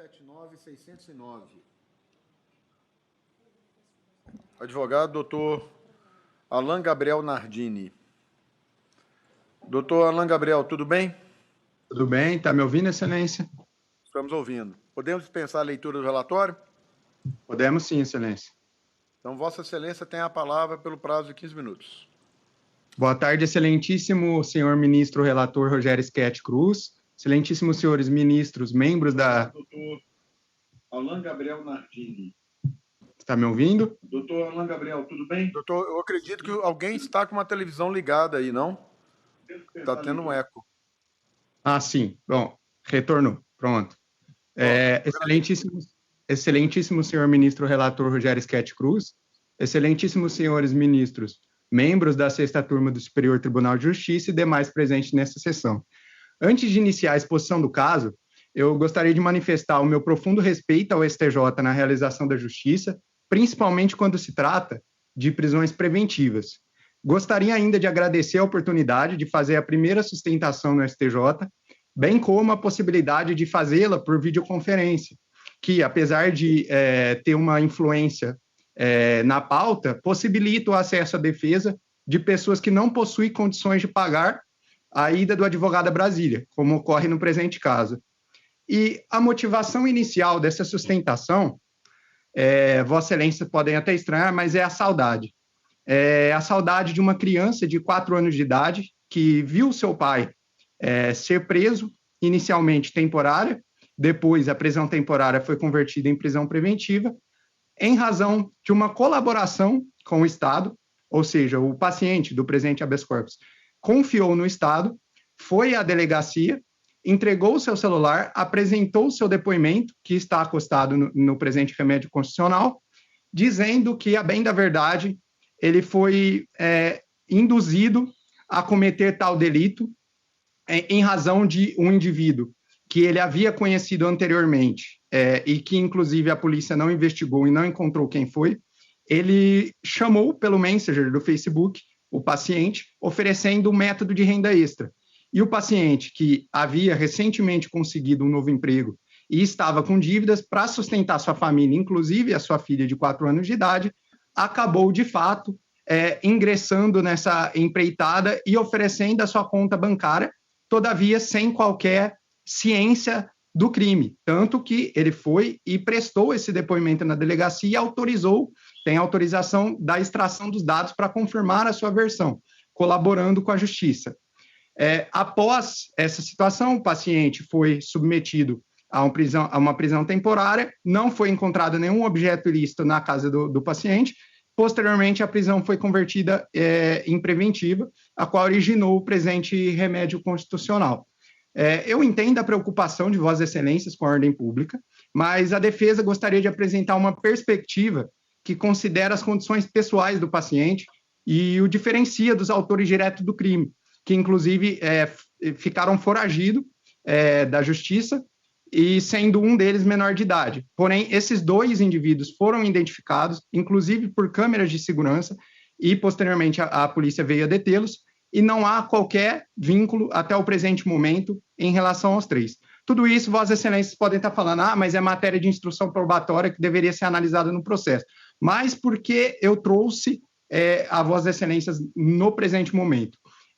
79.609. Advogado, doutor Alan Gabriel Nardini. Doutor Alan Gabriel, tudo bem? Tudo bem, está me ouvindo, Excelência? Estamos ouvindo. Podemos dispensar a leitura do relatório? Podemos sim, Excelência. Então, Vossa Excelência tem a palavra pelo prazo de 15 minutos. Boa tarde, excelentíssimo senhor ministro relator Rogério Schetti Cruz, excelentíssimos senhores ministros, membros da... Doutor Alan Gabriel Nardini. Está me ouvindo? Doutor Alan Gabriel, tudo bem? Doutor, eu acredito que alguém está com uma televisão ligada aí, não? Está tendo um eco. Ah, sim. Bom, retornou. Pronto. Excelentíssimo senhor ministro relator Rogério Schetti Cruz, excelentíssimos senhores ministros, membros da 6ª turma do Superior Tribunal de Justiça e demais presentes nessa sessão. Antes de iniciar a exposição do caso, eu gostaria de manifestar o meu profundo respeito ao STJ na realização da justiça, principalmente quando se trata de prisões preventivas. Gostaria ainda de agradecer a oportunidade de fazer a primeira sustentação no STJ, bem como a possibilidade de fazê-la por videoconferência, que, apesar de ter uma influência na pauta, possibilita o acesso à defesa de pessoas que não possuem condições de pagar a ida do advogado a Brasília, como ocorre no presente caso. E a motivação inicial dessa sustentação, Vossa Excelência podem até estranhar, mas é a saudade. É a saudade de uma criança de 4 anos de idade que viu seu pai ser preso, inicialmente temporária, depois a prisão temporária foi convertida em prisão preventiva, em razão de uma colaboração com o Estado, ou seja, o paciente do presente habeas corpus confiou no Estado, foi à delegacia, entregou o seu celular, apresentou o seu depoimento, que está acostado no presente remédio constitucional, dizendo que, a bem da verdade, ele foi induzido a cometer tal delito em razão de um indivíduo que ele havia conhecido anteriormente e que, inclusive, a polícia não investigou e não encontrou quem foi. Ele chamou pelo Messenger do Facebook o paciente, oferecendo um método de renda extra. E o paciente, que havia recentemente conseguido um novo emprego e estava com dívidas para sustentar sua família, inclusive a sua filha de 4 anos de idade, acabou, de fato, ingressando nessa empreitada e oferecendo a sua conta bancária, todavia sem qualquer ciência do crime, tanto que ele foi e prestou esse depoimento na delegacia e autorizou, tem autorização da extração dos dados para confirmar a sua versão, colaborando com a justiça. Após essa situação, o paciente foi submetido a uma prisão temporária, não foi encontrado nenhum objeto ilícito na casa do paciente. Posteriormente, a prisão foi convertida em preventiva, a qual originou o presente remédio constitucional. Eu entendo a preocupação de Vossas Excelências com a ordem pública, mas a defesa gostaria de apresentar uma perspectiva que considera as condições pessoais do paciente e o diferencia dos autores diretos do crime, que inclusive ficaram foragidos da justiça, e sendo um deles menor de idade. Porém, esses 2 indivíduos foram identificados, inclusive por câmeras de segurança, e posteriormente a polícia veio a detê-los, e não há qualquer vínculo até o presente momento em relação aos 3. Tudo isso, Vossas Excelências podem estar falando, mas é matéria de instrução probatória que deveria ser analisada no processo. Mas porque eu trouxe a Vossas Excelências no presente momento.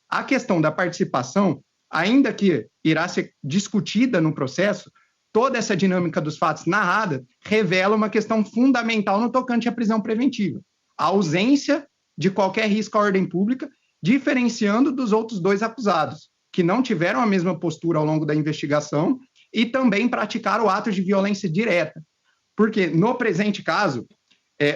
A questão da participação, ainda que irá ser discutida no processo, toda essa dinâmica dos fatos narrada revela uma questão fundamental no tocante à prisão preventiva. A ausência de qualquer risco à ordem pública, diferenciando dos outros 2 acusados, que não tiveram a mesma postura ao longo da investigação e também praticaram atos de violência direta. Porque, no presente caso,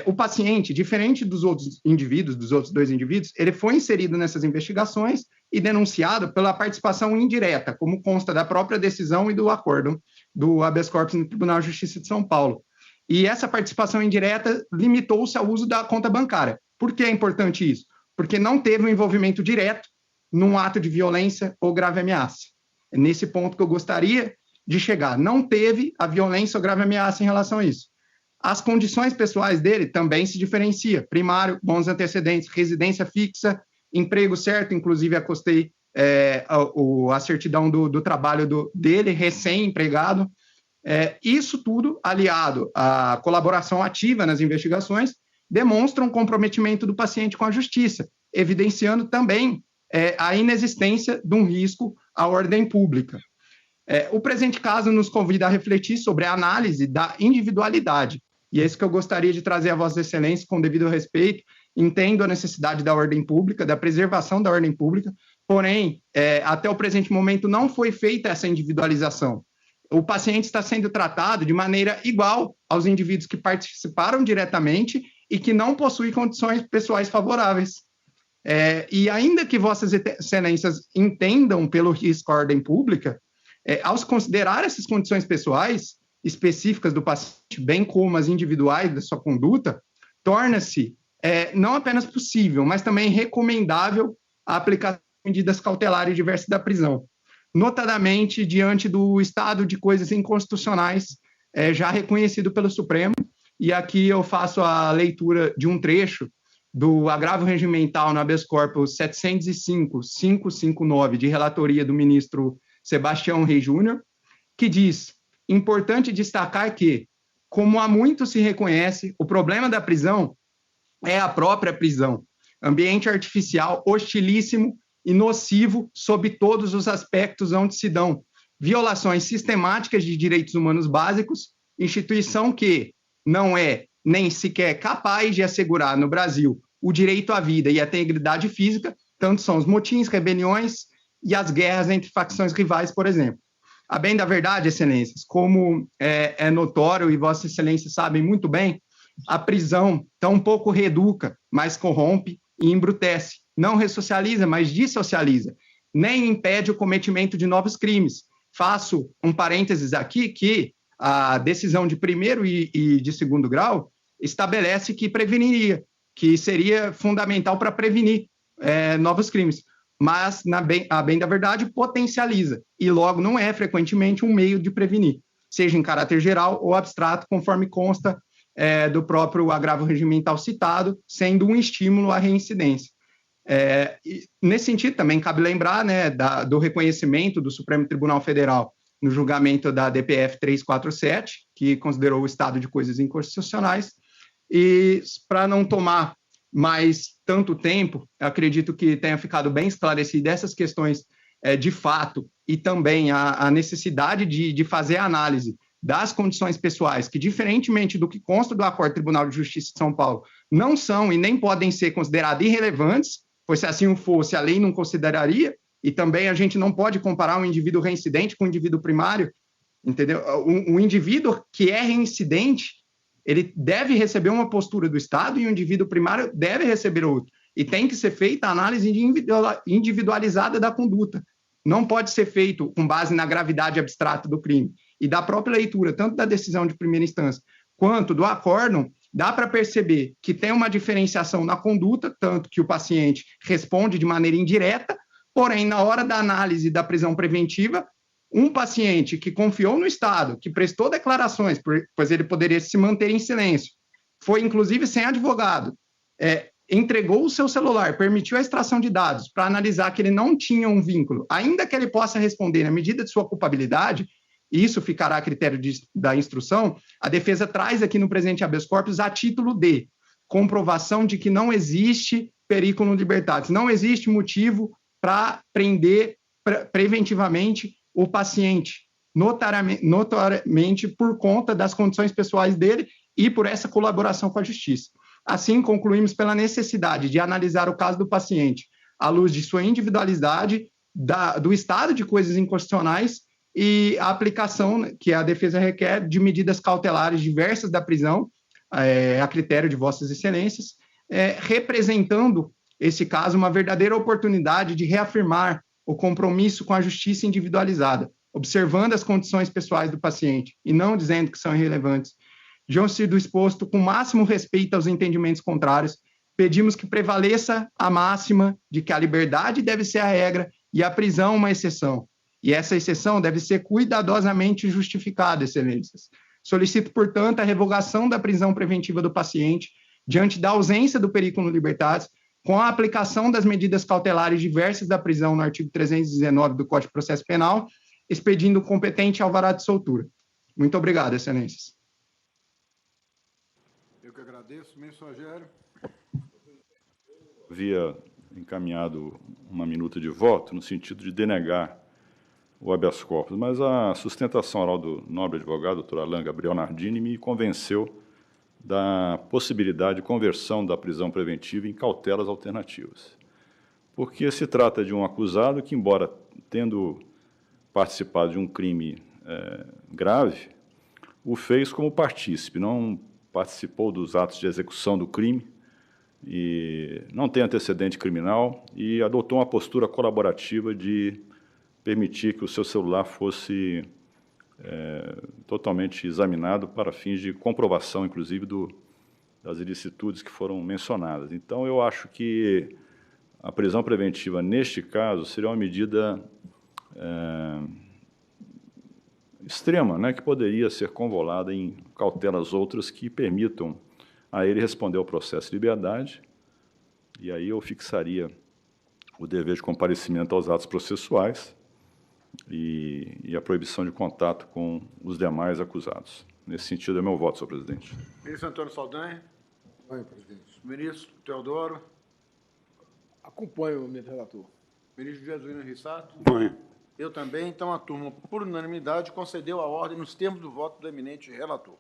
o paciente, diferente dos outros indivíduos, dos outros 2 indivíduos, ele foi inserido nessas investigações e denunciado pela participação indireta, como consta da própria decisão e do acórdão do habeas corpus no Tribunal de Justiça de São Paulo. E essa participação indireta limitou-se ao uso da conta bancária. Por que é importante isso? Porque não teve um envolvimento direto num ato de violência ou grave ameaça. É nesse ponto que eu gostaria de chegar. Não teve a violência ou grave ameaça em relação a isso. As condições pessoais dele também se diferenciam. Primário, bons antecedentes, residência fixa, emprego certo, inclusive acostei a certidão do trabalho dele, recém-empregado, Isso tudo, aliado à colaboração ativa nas investigações, demonstra um comprometimento do paciente com a justiça, evidenciando também a inexistência de um risco à ordem pública. O presente caso nos convida a refletir sobre a análise da individualidade, e é isso que eu gostaria de trazer a Vossa Excelência com devido respeito. Entendo a necessidade da ordem pública, da preservação da ordem pública, porém, até o presente momento não foi feita essa individualização. O paciente está sendo tratado de maneira igual aos indivíduos que participaram diretamente e que não possuem condições pessoais favoráveis. E ainda que Vossas Excelências entendam pelo risco à ordem pública, ao considerar essas condições pessoais específicas do paciente, bem como as individuais da sua conduta, torna-se não apenas possível, mas também recomendável a aplicação de medidas cautelares diversas da prisão, notadamente diante do estado de coisas inconstitucionais já reconhecido pelo Supremo. E aqui eu faço a leitura de um trecho do agravo regimental no habeas corpus 705.559, de relatoria do ministro Sebastião Rey Júnior, que diz: importante destacar que, como há muito se reconhece, o problema da prisão é a própria prisão, ambiente artificial hostilíssimo e nocivo sob todos os aspectos onde se dão violações sistemáticas de direitos humanos básicos, instituição que não é nem sequer capaz de assegurar no Brasil o direito à vida e à integridade física, tanto são os motins, rebeliões e as guerras entre facções rivais, por exemplo. A bem da verdade, excelências, como é notório e vossas excelências sabem muito bem, a prisão tampouco reeduca, mas corrompe e embrutece. Não ressocializa, mas dissocializa. Nem impede o cometimento de novos crimes. Faço um parênteses aqui que a decisão de primeiro e de segundo grau estabelece que preveniria, que seria fundamental para prevenir novos crimes. Mas, a bem da verdade, potencializa, e logo não é frequentemente um meio de prevenir, seja em caráter geral ou abstrato, conforme consta do próprio agravo regimental citado, sendo um estímulo à reincidência. Nesse sentido, também cabe lembrar do reconhecimento do Supremo Tribunal Federal no julgamento da DPF 347, que considerou o estado de coisas inconstitucionais, e para não tomar mais tanto tempo, acredito que tenha ficado bem esclarecido essas questões de fato e também a necessidade de fazer a análise das condições pessoais, que, diferentemente do que consta do Acordo Tribunal de Justiça de São Paulo, não são e nem podem ser consideradas irrelevantes, pois se assim fosse, a lei não consideraria, e também a gente não pode comparar um indivíduo reincidente com um indivíduo primário, entendeu? Um indivíduo que é reincidente, ele deve receber uma postura do Estado e o indivíduo primário deve receber outro. E tem que ser feita a análise individualizada da conduta. Não pode ser feito com base na gravidade abstrata do crime. E da própria leitura, tanto da decisão de primeira instância quanto do acórdão, dá para perceber que tem uma diferenciação na conduta, tanto que o paciente responde de maneira indireta, porém, na hora da análise da prisão preventiva, um paciente que confiou no Estado, que prestou declarações, pois ele poderia se manter em silêncio, foi inclusive sem advogado, entregou o seu celular, permitiu a extração de dados para analisar que ele não tinha um vínculo, ainda que ele possa responder na medida de sua culpabilidade, isso ficará a critério da instrução, a defesa traz aqui no presente habeas corpus a título de comprovação de que não existe periculum libertatis, não existe motivo para prender preventivamente o paciente, notoriamente por conta das condições pessoais dele e por essa colaboração com a justiça. Assim, concluímos pela necessidade de analisar o caso do paciente à luz de sua individualidade, do estado de coisas inconstitucionais e a aplicação que a defesa requer de medidas cautelares diversas da prisão, a critério de vossas excelências, representando esse caso uma verdadeira oportunidade de reafirmar o compromisso com a justiça individualizada, observando as condições pessoais do paciente e não dizendo que são irrelevantes. Diante sido exposto com máximo respeito aos entendimentos contrários, pedimos que prevaleça a máxima de que a liberdade deve ser a regra e a prisão uma exceção. E essa exceção deve ser cuidadosamente justificada, excelências. Solicito, portanto, a revogação da prisão preventiva do paciente diante da ausência do periculum libertatis, com a aplicação das medidas cautelares diversas da prisão no artigo 319 do Código de Processo Penal, expedindo o competente alvará de soltura. Muito obrigado, excelências. Eu que agradeço. Ministro Rogério. Havia encaminhado uma minuta de voto no sentido de denegar o habeas corpus, mas a sustentação oral do nobre advogado, doutor Alain Gabriel Nardini, me convenceu da possibilidade de conversão da prisão preventiva em cautelas alternativas. Porque se trata de um acusado que, embora tendo participado de um crime grave, o fez como partícipe, não participou dos atos de execução do crime, e não tem antecedente criminal e adotou uma postura colaborativa de permitir que o seu celular fosse totalmente examinado para fins de comprovação, inclusive, das ilicitudes que foram mencionadas. Então, eu acho que a prisão preventiva, neste caso, seria uma medida extrema, né, que poderia ser convolada em cautelas outras que permitam a ele responder ao processo de liberdade, e aí eu fixaria o dever de comparecimento aos atos processuais e a proibição de contato com os demais acusados. Nesse sentido, é meu voto, senhor presidente. Ministro Antônio Saldanha. Acompanho, presidente. Ministro Teodoro. Acompanho, o ministro relator. Ministro Jesuíno Rissato. Acompanho. Eu também. Então, a turma, por unanimidade, concedeu a ordem nos termos do voto do eminente relator.